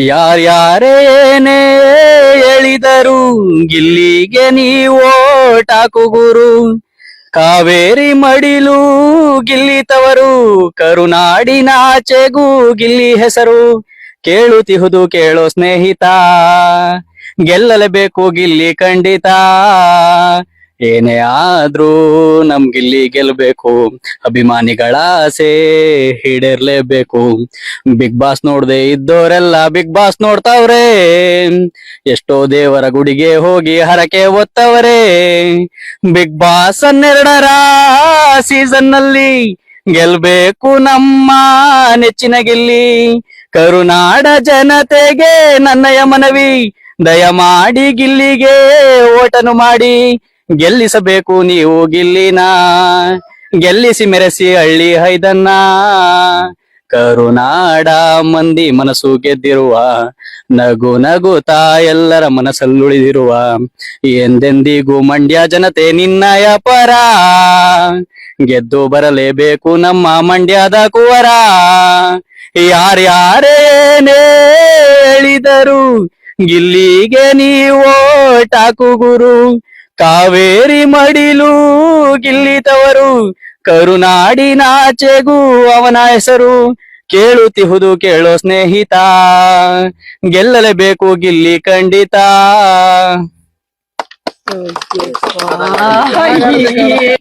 ಯಾರ್ಯಾರೇನೇ ಹೇಳಿದರು ಗಿಲ್ಲಿಗೆ ನೀವು ಓಟಾಕು ಗುರು. ಕಾವೇರಿ ಮಡಿಲು ಗಿಲ್ಲಿ ತವರು, ಕರುನಾಡಿನಾಚೆಗೂ ಗಿಲ್ಲಿ ಹೆಸರು. ಕೇಳುತ್ತಿಹುದು ಕೇಳೋ ಸ್ನೇಹಿತ, ಗೆಲ್ಲಲೇಬೇಕು ಗಿಲ್ಲಿ ಖಂಡಿತ. ಏನೇ ಆದ್ರೂ ನಮ್ ಗಿಲ್ಲಿ ಗೆಲ್ಬೇಕು, ಅಭಿಮಾನಿಗಳ ಆಸೆ ಈಡೇರ್ಲೇಬೇಕು. ಬಿಗ್ ಬಾಸ್ ನೋಡ್ದೆ ಇದ್ದೋರೆಲ್ಲ ಬಿಗ್ ಬಾಸ್ ನೋಡ್ತಾವ್ರೆ, ಎಷ್ಟೋ ದೇವರ ಗುಡಿಗೆ ಹೋಗಿ ಹರಕೆ ಹೊತ್ತವರೇ. ಬಿಗ್ ಬಾಸ್ 12ರ ಸೀಸನ್ ನಲ್ಲಿ ಗೆಲ್ಬೇಕು ನಮ್ಮ ನೆಚ್ಚಿನ ಗಿಲ್ಲಿ. ಕರುನಾಡ ಜನತೆಗೆ ನನ್ನಯ ಮನವಿ, ದಯಮಾಡಿ ಗಿಲ್ಲಿಗೆ ಓಟನು ಮಾಡಿ. ಗೆಲ್ಲಿಸಬೇಕು ನೀವು ಗಿಲ್ಲಿನ, ಗೆಲ್ಲಿಸಿ ಮೆರೆಸಿ ಹಳ್ಳಿ ಹೈದನ್ನ. ಕರುನಾಡ ಮಂದಿ ಮನಸ್ಸು ಗೆದ್ದಿರುವ, ನಗು ನಗುತ್ತಾ ಎಲ್ಲರ ಮನಸ್ಸಲ್ಲುಳಿದಿರುವ, ಎಂದೆಂದಿಗೂ ಮಂಡ್ಯ ಜನತೆ ನಿನ್ನಯ ಪರ. ಗೆದ್ದು ಬರಲೇಬೇಕು ನಮ್ಮ ಮಂಡ್ಯದ ಕುವರ. ಯಾರ್ಯಾರೇನೇ ಹೇಳಿದರು ಗಿಲ್ಲಿಗೆ ನೀವು ಓಟಾಕು ಗುರು. ಕಾವೇರಿ ಮಡಿಲು ಗಿಲ್ಲಿ ತವರು, ಕರುನಾಡಿನಾಚೆಗೂ ಅವನ ಹೆಸರು. ಕೇಳುತ್ತಿಹುದು ಕೇಳೋ ಸ್ನೇಹಿತ, ಗೆಲ್ಲಲೇಬೇಕು ಗಿಲ್ಲಿ ಖಂಡಿತ.